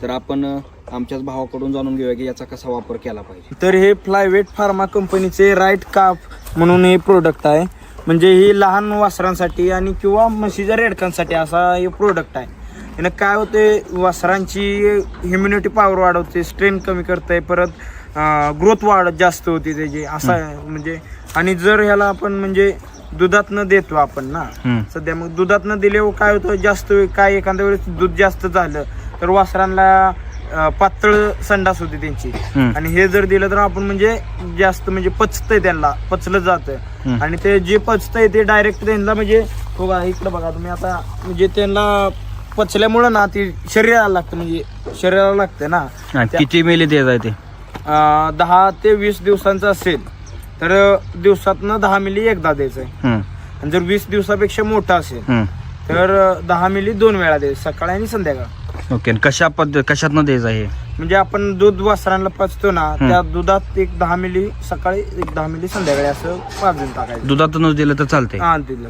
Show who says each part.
Speaker 1: तर आपण आमच्याच भावाकडून जाणून घेऊया की याचा कसा वापर केला पाहिजे.
Speaker 2: तर हे फ्लायवेट फार्मा कंपनीचे राईट काफ म्हणून हे प्रोडक्ट आहे. म्हणजे ही लहान वासरांसाठी आणि किंवा म्हशीच्या रेडकांसाठी असा हे प्रोडक्ट आहे. यानं काय होते, वासरांची इम्युनिटी पॉवर वाढवते, स्ट्रेन कमी करते, परत ग्रोथ वाढ जास्त होती त्याची असा म्हणजे. आणि जर ह्याला आपण म्हणजे दुधात न देतो आपण ना सध्या, मग दुधात न दिल्यावर काय होतं, जास्त काय एखाद्या वेळेस दूध जास्त झालं तर वासरांना पातळ संडास होती त्यांची. आणि हे जर दिलं तर आपण म्हणजे जास्त म्हणजे पचतंय, त्यांना पचलं जातं. आणि ते जे पचतंय ते डायरेक्ट त्यांना म्हणजे बघा इकडं बघा तुम्ही आता, म्हणजे त्यांना पचल्यामुळं ना ती शरीराला लागतं, म्हणजे शरीराला लागतं ना.
Speaker 3: किती मिली द्यायचं आहे ते?
Speaker 2: 10 ते 20 दिवसांचं असेल तर दिवसातनं 10 मिली एकदा द्यायचं आहे. आणि जर 20 दिवसापेक्षा मोठा असेल तर 10 मिली 2 वेळा द्यायचं, सकाळी आणि संध्याकाळ.
Speaker 3: ओके. कशातनं द्यायचं आहे?
Speaker 2: म्हणजे आपण दूध वासरांना पचतो ना, त्या दुधात एक 10 मिली सकाळी, एक 10 मिली संध्याकाळी असं पाजून टाकायचं.
Speaker 3: दुधातूनच दिलं तर चालतंय?
Speaker 2: हा, दिलं